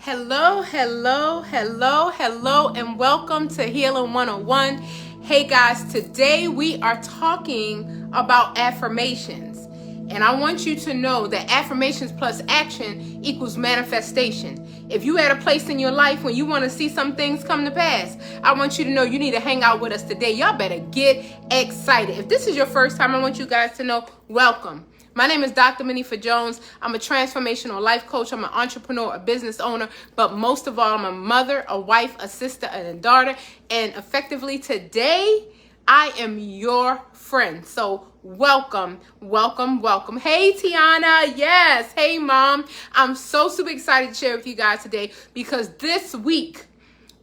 Hello, hello, hello, hello, and welcome to Healing 101. Hey guys, today we are talking about affirmations. And I want you to know that affirmations plus action equals manifestation. If you at a place in your life when you want to see some things come to pass, I want you to know you need to hang out with us today. Y'all better get excited. If this is your first time, I want you guys to know, welcome. My name is DrMonifa Jones. I'm a transformational life coach. I'm an entrepreneur, a business owner, but most of all, I'm a mother, a wife, a sister, and a daughter. And effectively today, I am your friend. So welcome, welcome, welcome. Hey, Tiana. Yes. Hey, Mom. I'm so super excited to share with you guys today because this week,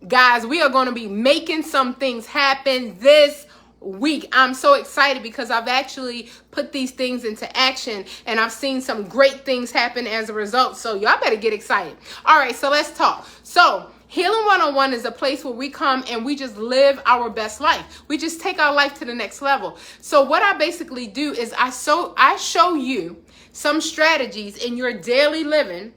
guys, we are going to be making some things happen this week. I'm so excited because I've actually put these things into action and I've seen some great things happen as a result. So y'all better get excited. All right, so let's talk. So Healing 101 is a place where we come and we just live our best life. We just take our life to the next level. So what I basically do is I show you some strategies in your daily living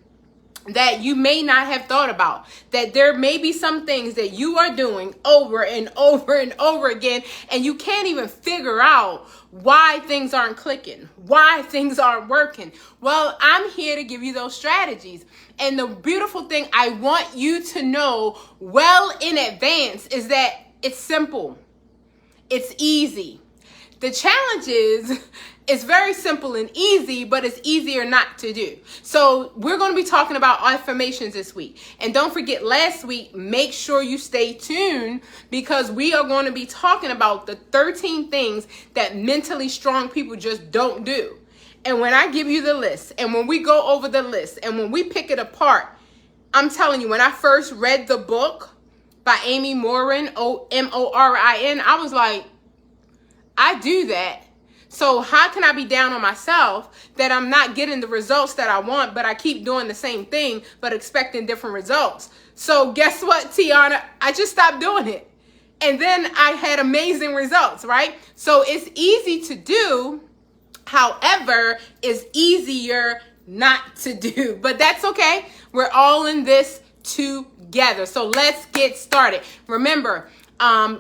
that you may not have thought about, that there may be some things that you are doing over and over and over again, and you can't even figure out why things aren't clicking, why things aren't working. Well, I'm here to give you those strategies. And the beautiful thing I want you to know well in advance is that it's simple. It's easy. The challenge is, it's very simple and easy, but it's easier not to do. So we're going to be talking about affirmations this week. And don't forget, last week, make sure you stay tuned because we are going to be talking about the 13 things that mentally strong people just don't do. And when I give you the list, and when we go over the list, and when we pick it apart, I'm telling you, when I first read the book by Amy Morin, Morin, I was like, I do that. So how can I be down on myself that I'm not getting the results that I want, but I keep doing the same thing, but expecting different results? So guess what, Tiana? I just stopped doing it. And then I had amazing results, right? So it's easy to do. However, it's easier not to do, but that's okay. We're all in this together. So let's get started. Remember,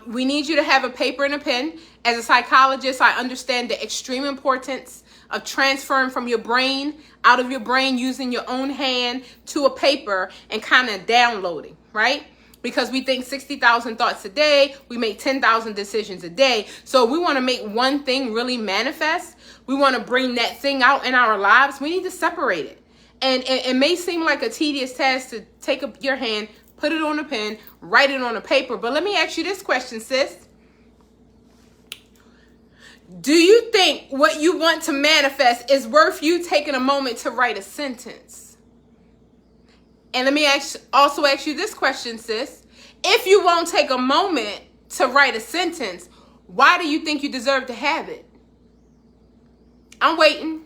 we need you to have a paper and a pen. As a psychologist, I understand the extreme importance of transferring from your brain, out of your brain, using your own hand to a paper and kind of downloading, right? Because we think 60,000 thoughts a day, we make 10,000 decisions a day. So we want to make one thing really manifest. We want to bring that thing out in our lives. We need to separate it. And it may seem like a tedious task to take up your hand, put it on a pen, write it on a paper. But let me ask you this question, sis. Do you think what you want to manifest is worth you taking a moment to write a sentence? And let me also ask you this question, sis. If you won't take a moment to write a sentence, why do you think you deserve to have it? I'm waiting.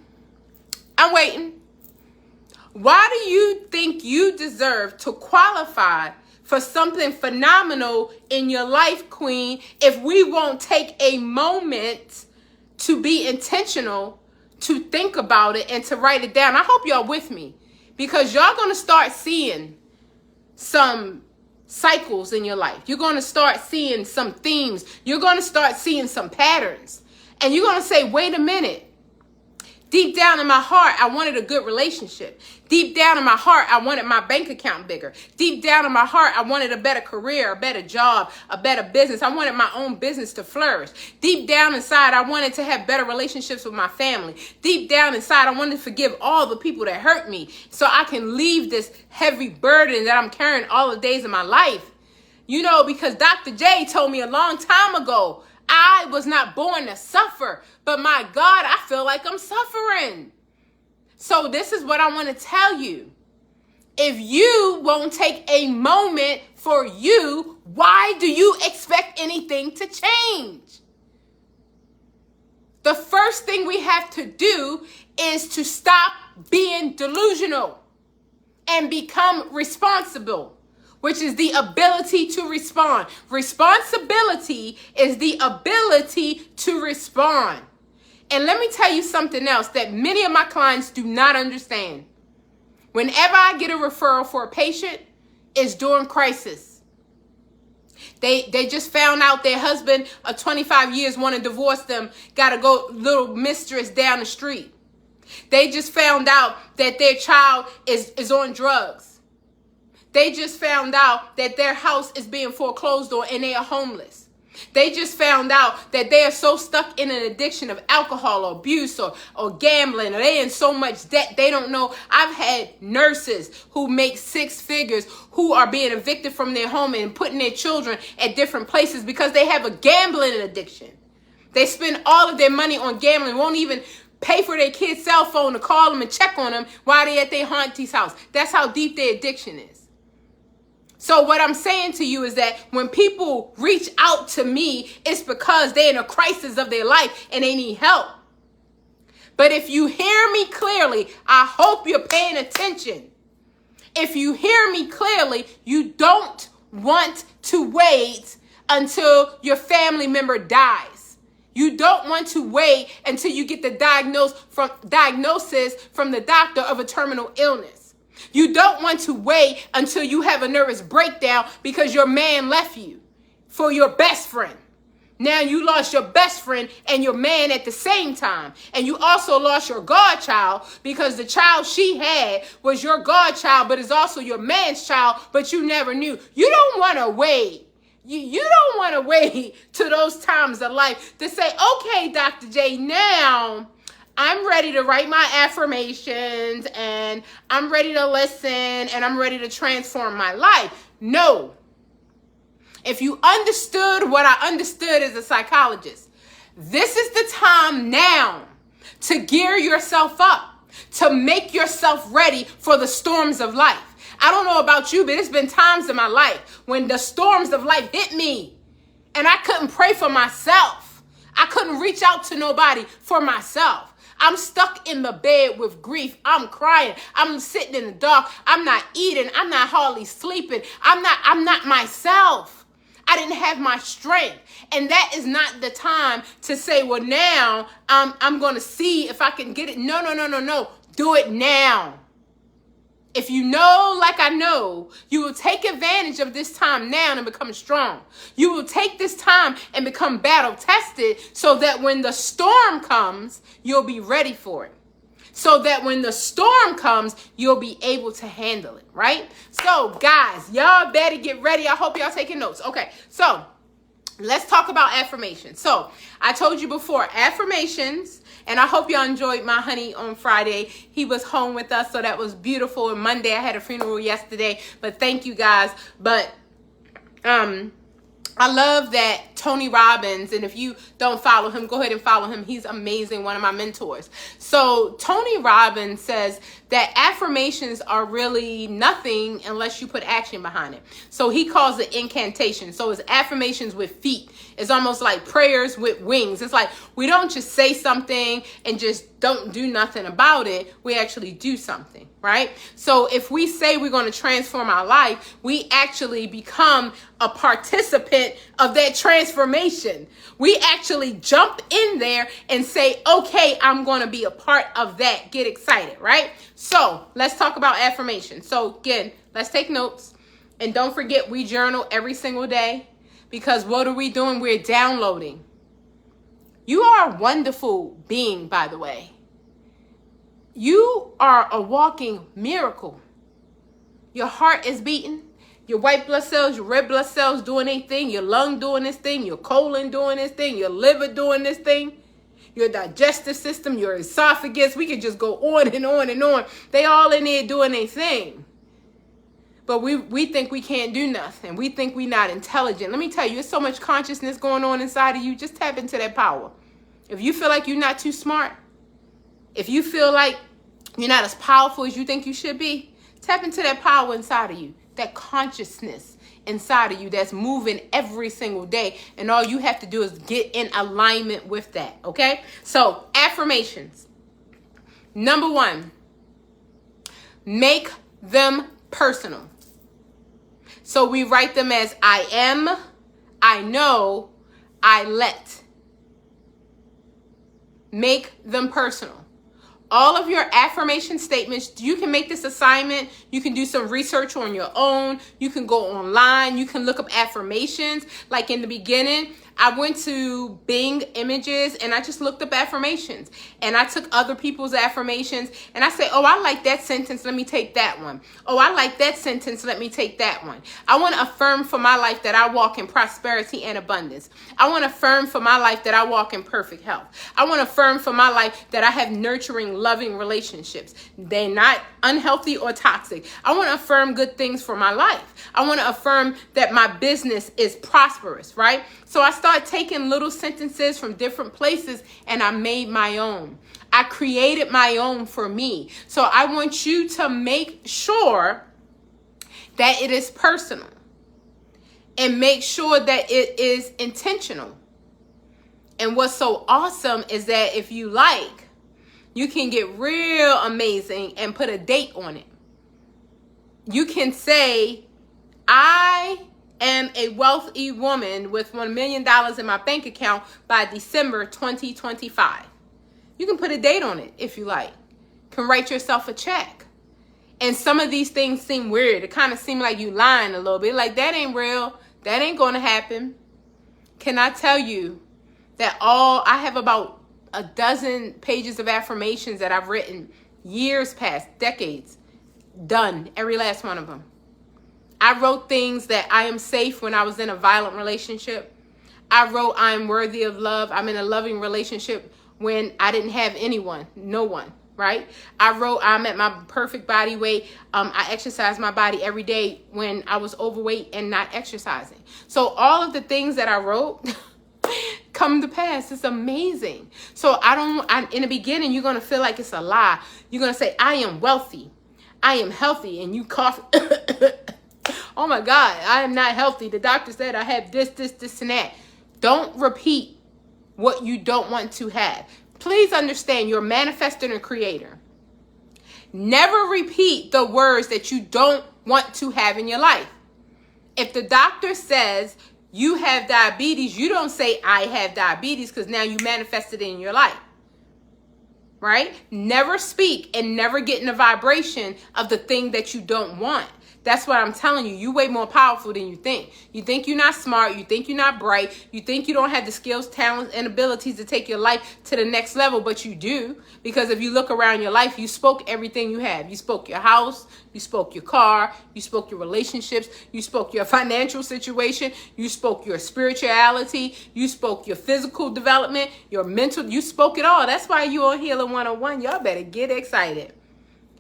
Why do you think you deserve to qualify for something phenomenal in your life, queen, if we won't take a moment to be intentional, to think about it, and to write it down? I hope y'all with me, because y'all going to start seeing some cycles in your life. You're going to start seeing some themes. You're going to start seeing some patterns. And you're going to say, wait a minute. Deep down in my heart, I wanted a good relationship. Deep down in my heart, I wanted my bank account bigger. Deep down in my heart, I wanted a better career, a better job, a better business. I wanted my own business to flourish. Deep down inside, I wanted to have better relationships with my family. Deep down inside, I wanted to forgive all the people that hurt me so I can leave this heavy burden that I'm carrying all the days of my life. You know, because Dr. J told me a long time ago, I was not born to suffer, but my God, I feel like I'm suffering. So this is what I want to tell you. If you won't take a moment for you, why do you expect anything to change? The first thing we have to do is to stop being delusional and become responsible, which is the ability to respond. Responsibility is the ability to respond. And let me tell you something else that many of my clients do not understand. Whenever I get a referral for a patient, is during crisis. They just found out their husband of 25 years want to divorce them, got to go little mistress down the street. They just found out that their child is on drugs. They just found out that their house is being foreclosed on and they are homeless. They just found out that they are so stuck in an addiction of alcohol or abuse or gambling, or they in so much debt they don't know. I've had nurses who make six figures who are being evicted from their home and putting their children at different places because they have a gambling addiction. They spend all of their money on gambling, won't even pay for their kid's cell phone to call them and check on them while they're at their auntie's house. That's how deep their addiction is. So what I'm saying to you is that when people reach out to me, it's because they're in a crisis of their life and they need help. But if you hear me clearly, I hope you're paying attention. If you hear me clearly, you don't want to wait until your family member dies. You don't want to wait until you get the diagnosis from the doctor of a terminal illness. You don't want to wait until you have a nervous breakdown because your man left you for your best friend. Now you lost your best friend and your man at the same time. And you also lost your godchild because the child she had was your godchild, but is also your man's child, but you never knew. You don't want to wait. You don't want to wait to those times of life to say, okay, Dr. J, now I'm ready to write my affirmations and I'm ready to listen and I'm ready to transform my life. No. If you understood what I understood as a psychologist, this is the time now to gear yourself up, to make yourself ready for the storms of life. I don't know about you, but it's been times in my life when the storms of life hit me and I couldn't pray for myself. I couldn't reach out to nobody for myself. I'm stuck in the bed with grief. I'm crying. I'm sitting in the dark. I'm not eating. I'm not hardly sleeping. I'm not myself. I didn't have my strength. And that is not the time to say, well, now I'm going to see if I can get it. No. Do it now. If you know, like I know, you will take advantage of this time now and become strong. You will take this time and become battle tested so that when the storm comes, you'll be ready for it. So that when the storm comes, you'll be able to handle it, right? So guys, y'all better get ready. I hope y'all taking notes. Okay, so let's talk about affirmations. So I told you before, affirmations. And I hope y'all enjoyed my honey on Friday. He was home with us, so that was beautiful. And Monday, I had a funeral yesterday. But thank you guys. But I love that Tony Robbins, and if you don't follow him, go ahead and follow him. He's amazing, one of my mentors. So Tony Robbins says that affirmations are really nothing unless you put action behind it. So he calls it incantation. So it's affirmations with feet. It's almost like prayers with wings. It's like we don't just say something and just don't do nothing about it. We actually do something, right? So if we say we're going to transform our life, we actually become a participant of that transformation. We actually jump in there and say, okay, I'm going to be a part of that. Get excited, right? So let's talk about affirmation. So again, let's take notes. And don't forget, we journal every single day, because what are we doing? We're downloading. You are a wonderful being, by the way. You are a walking miracle. Your heart is beating. Your white blood cells, your red blood cells doing their thing. Your lung doing this thing. Your colon doing this thing. Your liver doing this thing. Your digestive system, your esophagus. We could just go on and on and on. They all in there doing their thing. But we think we can't do nothing. We think we're not intelligent. Let me tell you, there's so much consciousness going on inside of you. Just tap into that power. If you feel like you're not too smart, if you feel like you're not as powerful as you think you should be, tap into that power inside of you, that consciousness inside of you that's moving every single day. And all you have to do is get in alignment with that, okay? So, affirmations. Number 1, make them personal. So we write them as I am, I know, I let. Make them personal. all of your affirmation statements. You can make this assignment. You can do some research on your own. You can go online. You can look up affirmations. Like in the beginning, I went to Bing Images and I just looked up affirmations. And I took other people's affirmations and I say, oh, I like that sentence. Let me take that one. Oh, I like that sentence. Let me take that one. I want to affirm for my life that I walk in prosperity and abundance. I want to affirm for my life that I walk in perfect health. I want to affirm for my life that I have nurturing, loving relationships. They're not unhealthy or toxic. I want to affirm good things for my life. I want to affirm that my business is prosperous, right? So I started taking little sentences from different places and I made my own. I created my own for me. So I want you to make sure that it is personal and make sure that it is intentional. And what's so awesome is that if you like, you can get real amazing and put a date on it. You can say, I am a wealthy woman with $1 million in my bank account by December 2025. You can put a date on it if you like. You can write yourself a check. And some of these things seem weird. It kind of seems like you lying a little bit. Like, that ain't real. That ain't going to happen. Can I tell you that I have about a dozen pages of affirmations that I've written years past, decades, done, every last one of them. I wrote things that I am safe when I was in a violent relationship. I wrote I am worthy of love. I'm in a loving relationship when I didn't have anyone, no one, right? I wrote I'm at my perfect body weight. I exercise my body every day when I was overweight and not exercising. So all of the things that I wrote come to pass. It's amazing. So in the beginning, you're going to feel like it's a lie. You're going to say, I am wealthy. I am healthy. And you cough. Oh my God, I am not healthy. The doctor said I have this, and that. Don't repeat what you don't want to have. Please understand, you're manifesting a creator. Never repeat the words that you don't want to have in your life. If the doctor says you have diabetes, you don't say I have diabetes, because now you manifested it in your life. Right? Never speak and never get in the vibration of the thing that you don't want. That's what I'm telling you. You're way more powerful than you think. You think you're not smart. You think you're not bright. You think you don't have the skills, talents, and abilities to take your life to the next level, but you do. Because if you look around your life, you spoke everything you have. You spoke your house. You spoke your car. You spoke your relationships. You spoke your financial situation. You spoke your spirituality. You spoke your physical development, your mental. You spoke it all. That's why you on Healing 101. Y'all better get excited.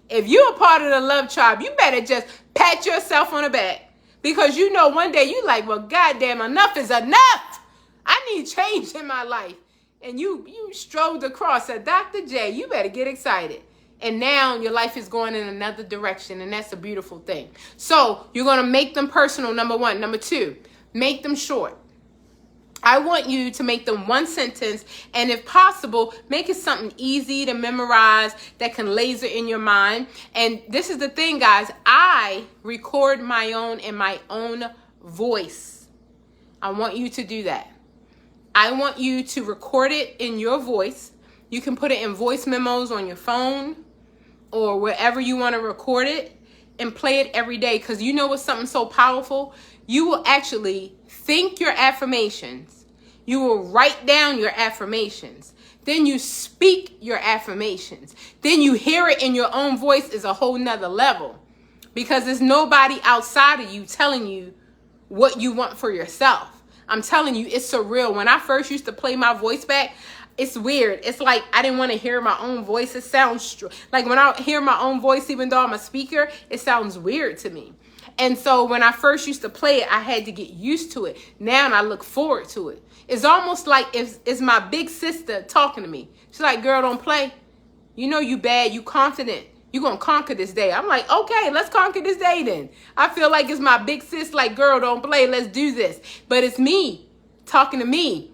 If you're a part of the love tribe, you better just pat yourself on the back, because you know one day you like, well, goddamn, enough is enough. I need change in my life. And you strode across, said, Dr. J, you better get excited. And now your life is going in another direction, and that's a beautiful thing. So you're going to make them personal, number one. Number two, make them short. I want you to make them one sentence, and if possible, make it something easy to memorize that can laser in your mind. And this is the thing, guys. I record my own in my own voice. I want you to do that. I want you to record it in your voice. You can put it in voice memos on your phone or wherever you want to record it, and play it every day, because you know what's something so powerful? You will actually think your affirmations. You will write down your affirmations. Then you speak your affirmations. Then you hear it in your own voice is a whole nother level, because there's nobody outside of you telling you what you want for yourself. I'm telling you, it's surreal. When I first used to play my voice back, it's weird. It's like I didn't want to hear my own voice. It sounds like when I hear my own voice, even though I'm a speaker, it sounds weird to me. And so when I first used to play it, I had to get used to it. Now I look forward to it. It's almost like it's my big sister talking to me. She's like, girl, don't play. You know you bad. You confident. You're going to conquer this day. I'm like, okay, let's conquer this day then. I feel like it's my big sis like, girl, don't play. Let's do this. But it's me talking to me.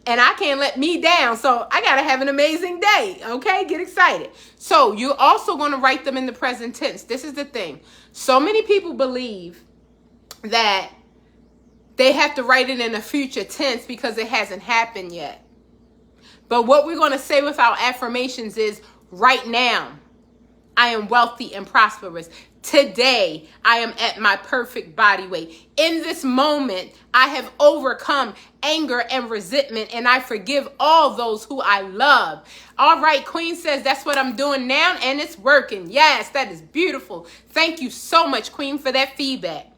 And I can't let me down. So I got to have an amazing day. Okay? Get excited. So you're also going to write them in the present tense. This is the thing. So many people believe that they have to write it in the future tense because it hasn't happened yet. But what we're going to say with our affirmations is, Right now, I am wealthy and prosperous. Today, I am at my perfect body weight. In this moment, I have overcome anger and resentment, and I forgive all those who I love. All right, Queen says that's what I'm doing now, and it's working. Yes, that is beautiful. Thank you so much, Queen, for that feedback.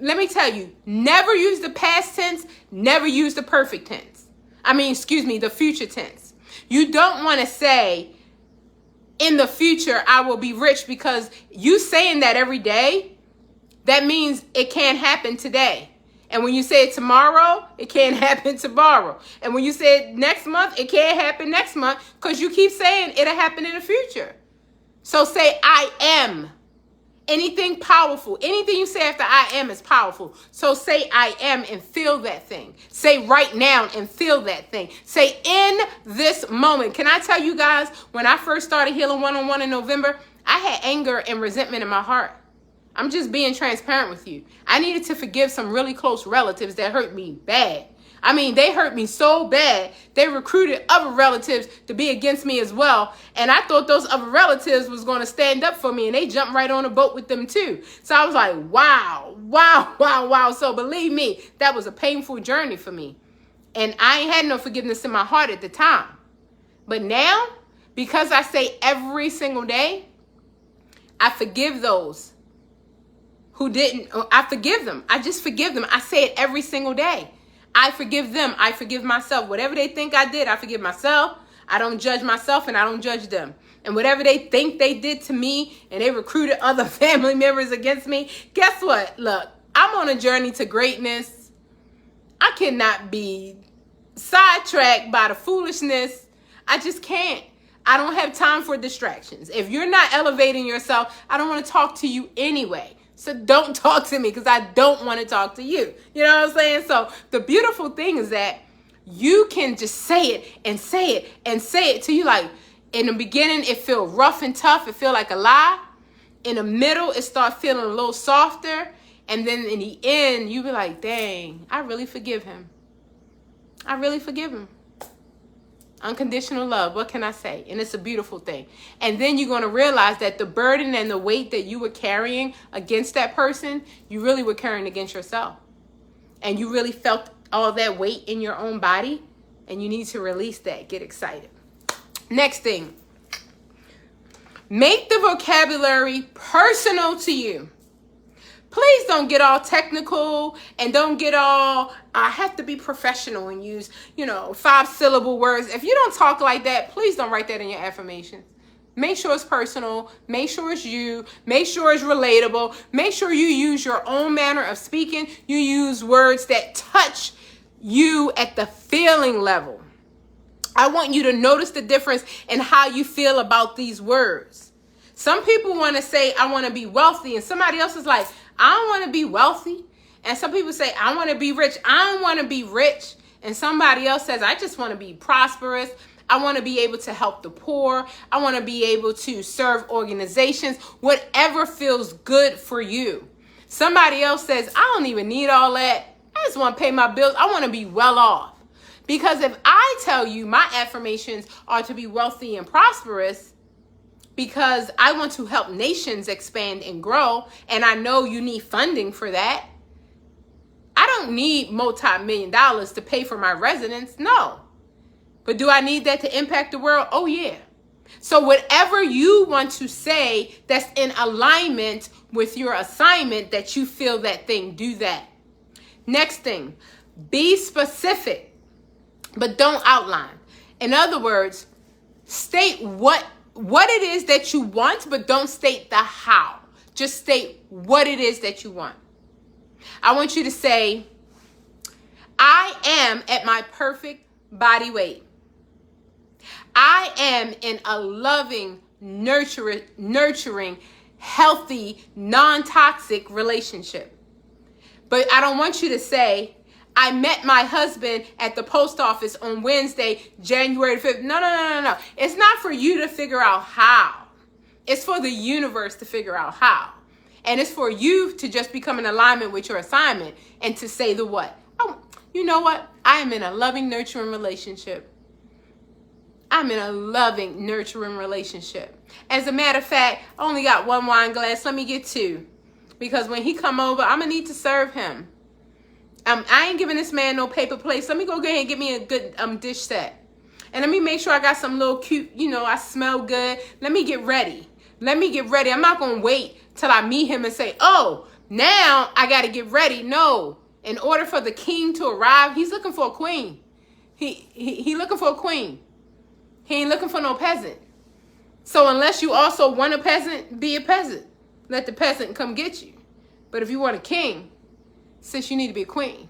Let me tell you, never use the past tense, never use the perfect tense. The future tense. You don't want to say, in the future, I will be rich, because you saying that every day, that means it can't happen today. And when you say it tomorrow, it can't happen tomorrow. And when you say it next month, it can't happen next month, because you keep saying it'll happen in the future. So say, I am. Anything powerful, anything you say after I am is powerful. So say I am and feel that thing. Say right now and feel that thing. Say in this moment. Can I tell you guys, when I first started Healing One-on-One in November, I had anger and resentment in my heart. I'm just being transparent with you. I needed to forgive some really close relatives that hurt me bad. They hurt me so bad, they recruited other relatives to be against me as well. And I thought those other relatives was going to stand up for me, and they jumped right on a boat with them too. So I was like, wow. So believe me, that was a painful journey for me. And I ain't had no forgiveness in my heart at the time. But now, because I say every single day, I forgive those who didn't. I forgive them. I just forgive them. I say it every single day. I forgive them. I forgive myself. Whatever they think I did, I forgive myself. I don't judge myself, and I don't judge them. And whatever they think they did to me, and they recruited other family members against me, guess what? Look, I'm on a journey to greatness. I cannot be sidetracked by the foolishness. I just can't. I don't have time for distractions. If you're not elevating yourself, I don't want to talk to you anyway. So don't talk to me, because I don't want to talk to you. You know what I'm saying? So the beautiful thing is that you can just say it and say it and say it till you like, in the beginning, it feel rough and tough. It feel like a lie. In the middle, it start feeling a little softer. And then in the end, you be like, dang, I really forgive him. I really forgive him. Unconditional love. What can I say? And it's a beautiful thing. And then you're going to realize that the burden and the weight that you were carrying against that person, you really were carrying against yourself. And you really felt all that weight in your own body. And you need to release that. Get excited. Next thing. Make the vocabulary personal to you. Please don't get all technical and don't get all, I have to be professional and use, 5-syllable words. If you don't talk like that, please don't write that in your affirmations. Make sure it's personal. Make sure it's you. Make sure it's relatable. Make sure you use your own manner of speaking. You use words that touch you at the feeling level. I want you to notice the difference in how you feel about these words. Some people want to say, I want to be wealthy, and somebody else is like, I don't want to be wealthy. And some people say, I want to be rich. I don't want to be rich. And somebody else says, I just want to be prosperous. I want to be able to help the poor. I want to be able to serve organizations. Whatever feels good for you. Somebody else says, I don't even need all that. I just want to pay my bills. I want to be well off. Because if I tell you my affirmations are to be wealthy and prosperous, because I want to help nations expand and grow, and I know you need funding for that. I don't need multi-million dollars to pay for my residence. No. But do I need that to impact the world? Oh, yeah. So whatever you want to say that's in alignment with your assignment, that you feel that thing, do that. Next thing, be specific, but don't outline. In other words, state what it is that you want, but don't state the how. Just state what it is that you want. I want you to say, I am at my perfect body weight. I am in a loving, nurturing, healthy, non-toxic relationship. But I don't want you to say, I met my husband at the post office on Wednesday, January 5th. No. It's not for you to figure out how. It's for the universe to figure out how. And it's for you to just become in alignment with your assignment and to say the what. Oh, you know what? I am in a loving, nurturing relationship. I'm in a loving, nurturing relationship. As a matter of fact, I only got one wine glass. Let me get two. Because when he come over, I'm going to need to serve him. I ain't giving this man no paper plates. Let me go ahead and get me a good dish set. And let me make sure I got some little cute, I smell good. Let me get ready. I'm not going to wait till I meet him and say, oh, now I got to get ready. No. In order for the king to arrive, he's looking for a queen. He looking for a queen. He ain't looking for no peasant. So unless you also want a peasant, be a peasant. Let the peasant come get you. But if you want a king, sis, you need to be a queen.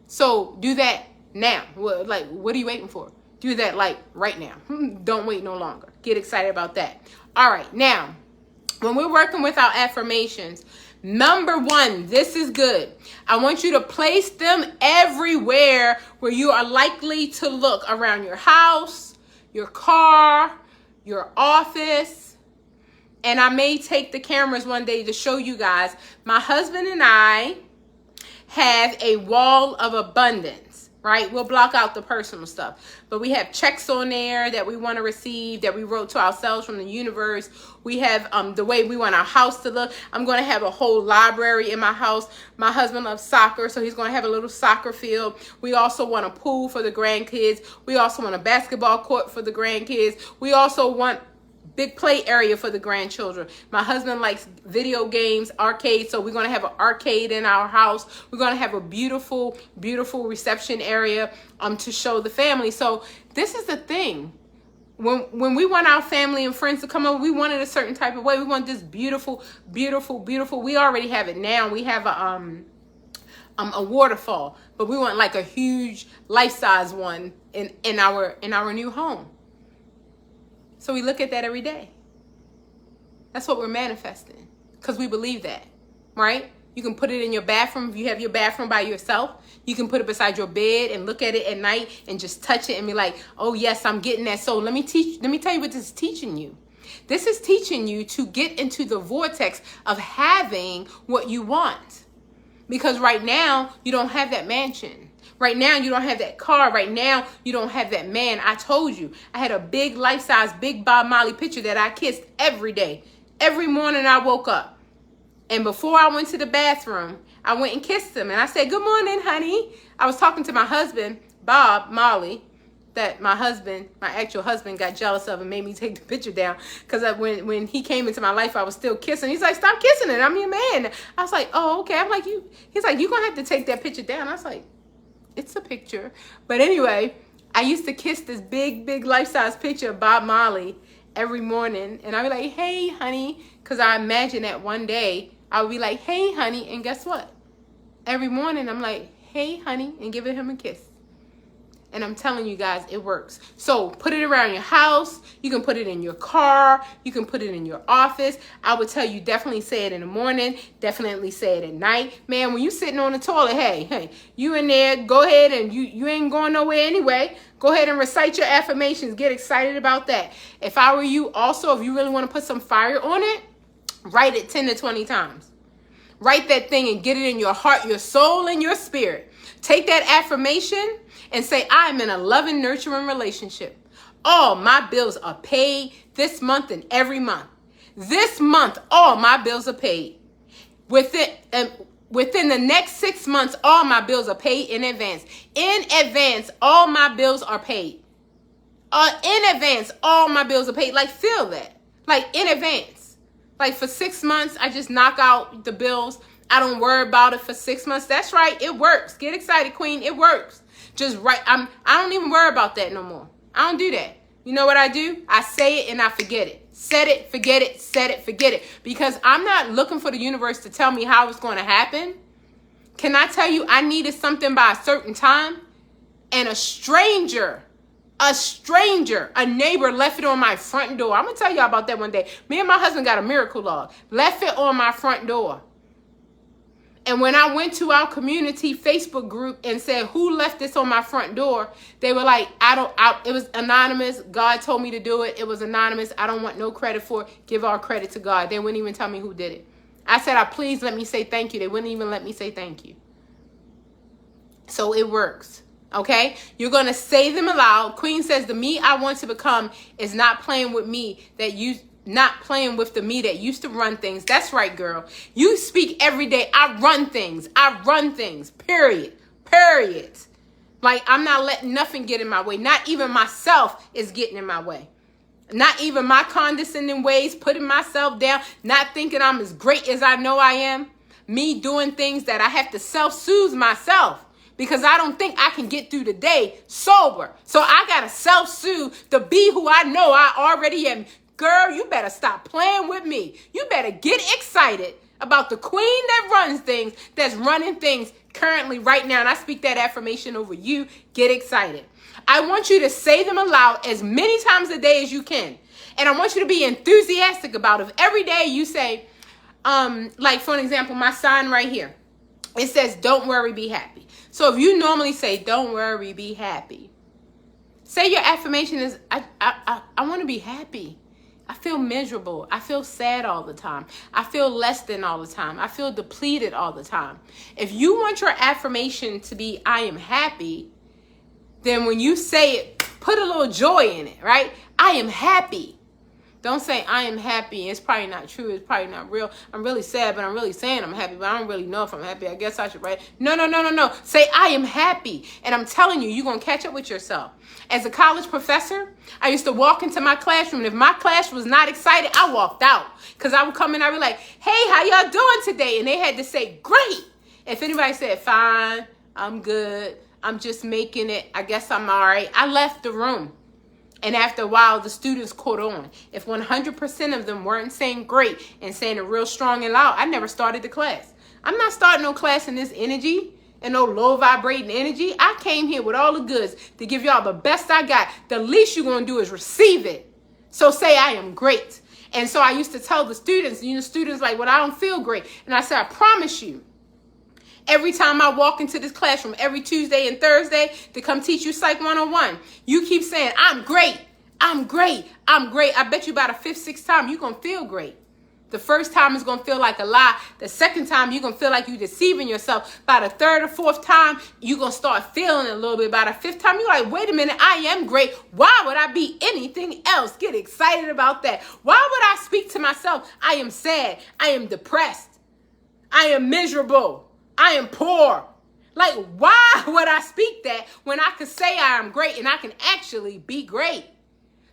So do that now. What are you waiting for? Do that right now. Don't wait no longer. Get excited about that. All right. Now, when we're working with our affirmations, number one, this is good. I want you to place them everywhere where you are likely to look, around your house, your car, your office. And I may take the cameras one day to show you guys. My husband and I have a wall of abundance, right? We'll block out the personal stuff, but we have checks on there that we want to receive, that we wrote to ourselves from the universe. We have the way we want our house to look. I'm going to have a whole library in my house. My husband loves soccer, so he's going to have a little soccer field. We also want a pool for the grandkids. We also want a basketball court for the grandkids. We also want big play area for the grandchildren. My husband likes video games, arcades, so we're going to have an arcade in our house. We're going to have a beautiful, beautiful reception area to show the family. So this is the thing. When we want our family and friends to come over, we want it a certain type of way. We want this beautiful, beautiful, beautiful. We already have it now. We have a waterfall, but we want like a huge life-size one in our new home. So we look at that every day. That's what we're manifesting, because we believe that, right? You can put it in your bathroom. If you have your bathroom by yourself, you can put it beside your bed and look at it at night and just touch it and be like, oh yes, I'm getting that. So let me tell you what this is teaching you. This is teaching you to get into the vortex of having what you want. Because right now, you don't have that mansion. Right now, you don't have that car. Right now, you don't have that man. I told you, I had a big life-size, big Bob Marley picture that I kissed every day. Every morning I woke up. And before I went to the bathroom, I went and kissed him. And I said, good morning, honey. I was talking to my husband, Bob Marley, that my actual husband got jealous of and made me take the picture down. Because when he came into my life, I was still kissing. He's like, stop kissing it. I'm your man. I was like, oh, okay. I'm like, he's like, you're going to have to take that picture down. I was like, it's a picture. But anyway, I used to kiss this big, big life-size picture of Bob Marley every morning. And I'd be like, hey, honey. Because I imagine that one day I would be like, hey, honey. And guess what? Every morning I'm like, hey, honey. And giving him a kiss. And I'm telling you guys, it works. So put it around your house. You can put it in your car. You can put it in your office. I would tell you, definitely say it in the morning. Definitely say it at night. Man, when you sitting on the toilet, hey, you in there, go ahead, and you ain't going nowhere anyway. Go ahead and recite your affirmations. Get excited about that. If I were you, also, if you really want to put some fire on it, write it 10 to 20 times. Write that thing and get it in your heart, your soul, and your spirit. Take that affirmation and say, I'm in a loving, nurturing relationship. All my bills are paid this month and every month. This month, all my bills are paid. Within the next 6 months, all my bills are paid in advance. In advance, all my bills are paid. In advance, all my bills are paid. Like, feel that. Like, in advance. Like, for 6 months, I just knock out the bills. I don't worry about it for 6 months. That's right. It works. Get excited, queen. It works. Just right. I don't even worry about that no more. I don't do that. You know what I do? I say it and I forget it. Set it, forget it, set it, forget it. Because I'm not looking for the universe to tell me how it's going to happen. Can I tell you, I needed something by a certain time, and a neighbor left it on my front door. I'm going to tell y'all about that one day. Me and my husband got a miracle log. Left it on my front door. And when I went to our community Facebook group and said, who left this on my front door? They were like, it was anonymous. God told me to do it. It was anonymous. I don't want no credit for it. Give all credit to God. They wouldn't even tell me who did it. I said, please let me say thank you. They wouldn't even let me say thank you. So it works. Okay? You're going to say them aloud. Queen says, the me I want to become is not playing with me not playing with the me that used to run things. That's right, girl. You speak every day. I run things. I run things. Period. Period. Like, I'm not letting nothing get in my way. Not even myself is getting in my way. Not even my condescending ways, putting myself down, not thinking I'm as great as I know I am. Me doing things that I have to self-soothe myself because I don't think I can get through the day sober. So I got to self-soothe to be who I know I already am. Girl, you better stop playing with me. You better get excited about the queen that runs things, that's running things currently right now. And I speak that affirmation over you. Get excited. I want you to say them aloud as many times a day as you can. And I want you to be enthusiastic about it. Every day you say, like for an example, my sign right here, it says, don't worry, be happy. So if you normally say, don't worry, be happy, say your affirmation is, I want to be happy. I feel miserable. I feel sad all the time. I feel less than all the time. I feel depleted all the time. If you want your affirmation to be, I am happy, then when you say it, put a little joy in it, right? I am happy. Don't say I am happy. It's probably not true. It's probably not real. I'm really sad, but I'm really saying I'm happy, but I don't really know if I'm happy. I guess I should write. No. Say I am happy. And I'm telling you, you're going to catch up with yourself. As a college professor, I used to walk into my classroom, and if my class was not excited, I walked out. Because I would come in, I would be like, hey, how y'all doing today? And they had to say, great. If anybody said, fine, I'm good, I'm just making it, I guess I'm all right, I left the room. And after a while, the students caught on. If 100% of them weren't saying great and saying it real strong and loud, I never started the class. I'm not starting no class in this energy and no low vibrating energy. I came here with all the goods to give y'all the best I got. The least you're going to do is receive it. So say I am great. And so I used to tell the students, students like, well, I don't feel great. And I said, I promise you, every time I walk into this classroom, every Tuesday and Thursday to come teach you Psych 101, you keep saying, I'm great, I'm great, I'm great. I bet you by the 5th, 6th time, you're going to feel great. The first time is going to feel like a lie. The second time, you're going to feel like you're deceiving yourself. By the 3rd or 4th time, you're going to start feeling it a little bit. By the 5th time, you're like, wait a minute, I am great. Why would I be anything else? Get excited about that. Why would I speak to myself? I am sad. I am depressed. I am miserable. I am poor. Like, why would I speak that when I could say I am great and I can actually be great?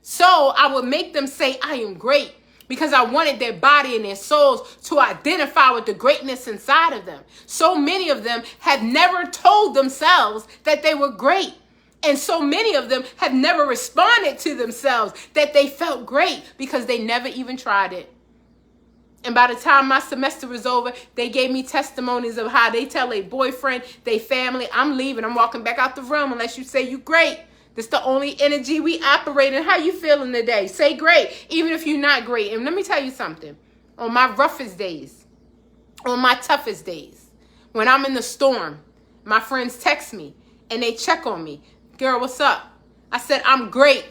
So I would make them say I am great because I wanted their body and their souls to identify with the greatness inside of them. So many of them have never told themselves that they were great. And so many of them have never responded to themselves that they felt great because they never even tried it. And by the time my semester was over, they gave me testimonies of how they tell their boyfriend, their family, I'm leaving. I'm walking back out the room unless you say you great. This the only energy we operate in. How you feeling today? Say great, even if you're not great. And let me tell you something. On my roughest days, on my toughest days, when I'm in the storm, my friends text me and they check on me. Girl, what's up? I said, I'm great.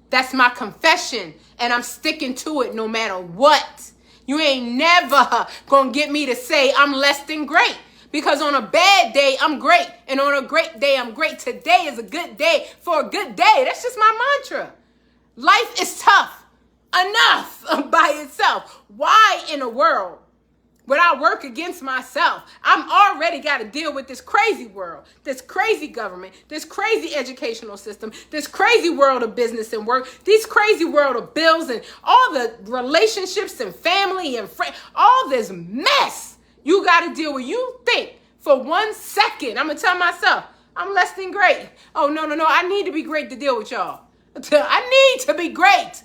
That's my confession. And I'm sticking to it no matter what. You ain't never gonna get me to say I'm less than great. Because on a bad day, I'm great. And on a great day, I'm great. Today is a good day for a good day. That's just my mantra. Life is tough enough by itself. Why in the world would I work against myself? I'm already got to deal with this crazy world, this crazy government, this crazy educational system, this crazy world of business and work, this crazy world of bills and all the relationships and family and friends, all this mess you got to deal with. You think for 1 second, I'm going to tell myself, I'm less than great. Oh, no. I need to be great to deal with y'all. I need to be great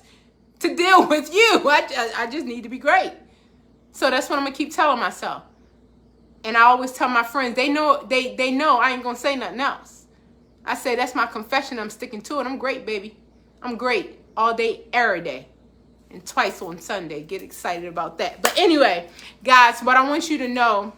to deal with you. I just need to be great. So that's what I'm going to keep telling myself. And I always tell my friends, they know I ain't going to say nothing else. I say, that's my confession. I'm sticking to it. I'm great, baby. I'm great all day, every day. And twice on Sunday. Get excited about that. But anyway, guys, what I want you to know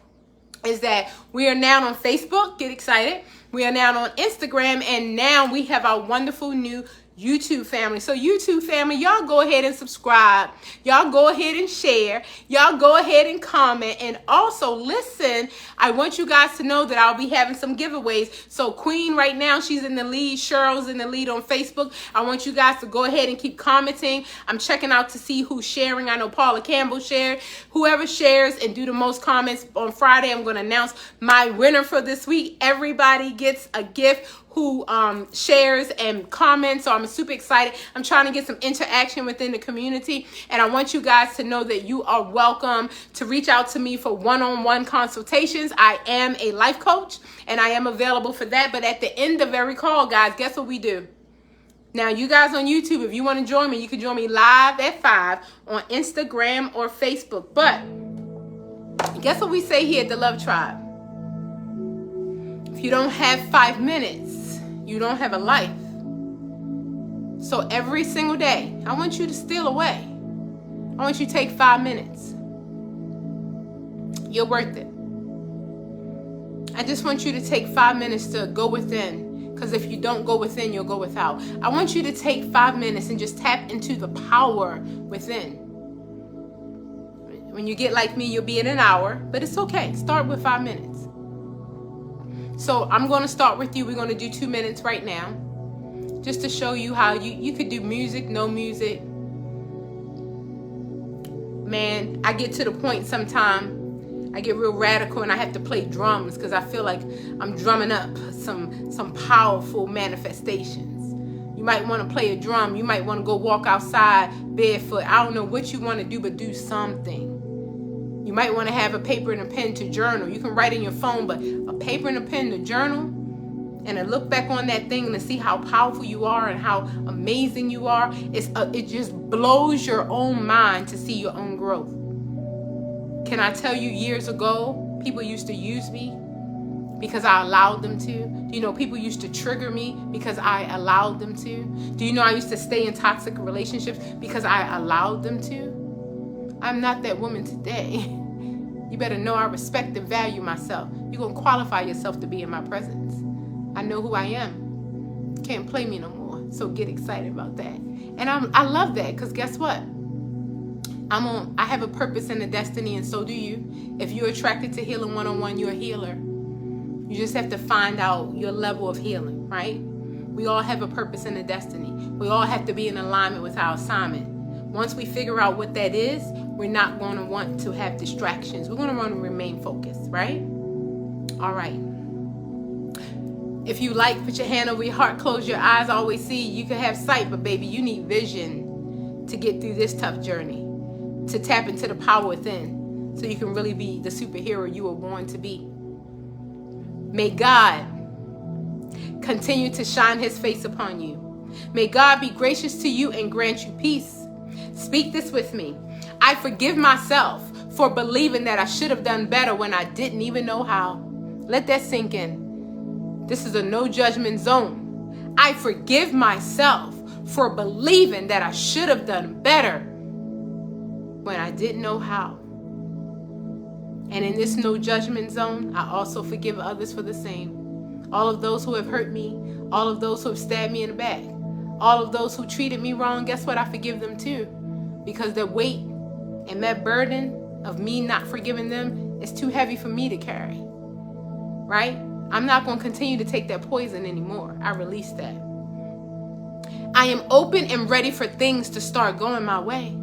is that we are now on Facebook. Get excited. We are now on Instagram. And now we have our wonderful new YouTube family. So YouTube family, y'all go ahead and subscribe. Y'all go ahead and share. Y'all go ahead and comment. And also listen, I want you guys to know that I'll be having some giveaways. So Queen right now, she's in the lead. Cheryl's in the lead on Facebook. I want you guys to go ahead and keep commenting. I'm checking out to see who's sharing. I know Paula Campbell shared. Whoever shares and do the most comments on Friday, I'm going to announce my winner for this week. Everybody gets a gift who shares and comments. So I'm super excited. I'm trying to get some interaction within the community. And I want you guys to know that you are welcome to reach out to me for one-on-one consultations. I am a life coach and I am available for that. But at the end of every call, guys, guess what we do? Now, you guys on YouTube, if you want to join me, you can join me live at 5 on Instagram or Facebook. But guess what we say here at the Love Tribe? If you don't have 5 minutes, you don't have a life. So every single day, I want you to steal away. I want you to take 5 minutes. You're worth it. I just want you to take 5 minutes to go within. Because if you don't go within, you'll go without. I want you to take 5 minutes and just tap into the power within. When you get like me, you'll be in an hour. But it's okay. Start with 5 minutes. So I'm going to start with you. We're going to do 2 minutes right now. Just to show you how you could do music, no music. Man, I get to the point sometime, I get real radical and I have to play drums because I feel like I'm drumming up some powerful manifestations. You might want to play a drum. You might want to go walk outside barefoot. I don't know what you want to do, but do something. You might want to have a paper and a pen to journal. You can write in your phone, but a paper and a pen to journal and to look back on that thing and to see how powerful you are and how amazing you are. It just blows your own mind to see your own growth. Can I tell you, years ago, people used to use me because I allowed them to. Do you know people used to trigger me because I allowed them to? Do you know I used to stay in toxic relationships because I allowed them to? I'm not that woman today. You better know I respect and value myself. You're going to qualify yourself to be in my presence. I know who I am. Can't play me no more. So get excited about that. And I love that because guess what? I have a purpose and a destiny, and so do you. If you're attracted to Healing 101, you're a healer. You just have to find out your level of healing, right? We all have a purpose and a destiny. We all have to be in alignment with our assignment. Once we figure out what that is, we're not going to want to have distractions. We're going to want to remain focused, right? All right. If you like, put your hand over your heart, close your eyes, always see. You can have sight, but baby, you need vision to get through this tough journey, to tap into the power within so you can really be the superhero you were born to be. May God continue to shine his face upon you. May God be gracious to you and grant you peace. Speak this with me. I forgive myself for believing that I should have done better when I didn't even know how. Let that sink in. This is a no judgment zone. I forgive myself for believing that I should have done better when I didn't know how. And in this no judgment zone, I also forgive others for the same. All of those who have hurt me, all of those who have stabbed me in the back, all of those who treated me wrong, guess what? I forgive them too. Because the weight and that burden of me not forgiving them is too heavy for me to carry. Right? I'm not going to continue to take that poison anymore. I release that. I am open and ready for things to start going my way.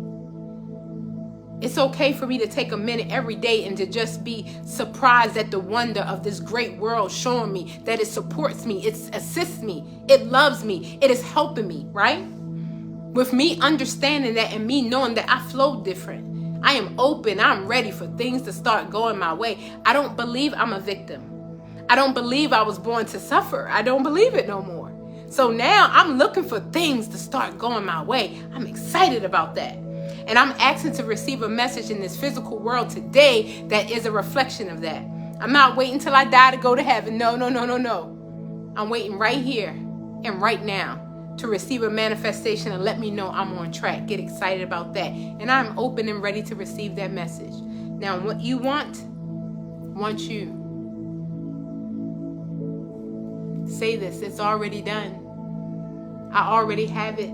It's okay for me to take a minute every day and to just be surprised at the wonder of this great world showing me that it supports me, it assists me, it loves me, it is helping me, right? With me understanding that and me knowing that I flow different. I am open, I'm ready for things to start going my way. I don't believe I'm a victim. I don't believe I was born to suffer. I don't believe it no more. So now I'm looking for things to start going my way. I'm excited about that. And I'm asking to receive a message in this physical world today that is a reflection of that. I'm not waiting till I die to go to heaven. No. I'm waiting right here and right now to receive a manifestation and let me know I'm on track. Get excited about that. And I'm open and ready to receive that message. Now, what you want you. Say this, it's already done. I already have it.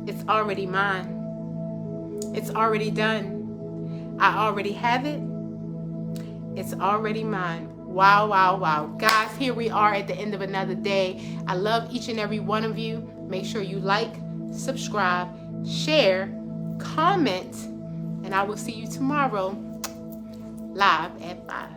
It's already mine. It's already done. I already have it. It's already mine. Wow, wow, wow. Guys, here we are at the end of another day. I love each and every one of you. Make sure you like, subscribe, share, comment, and I will see you tomorrow live at 5.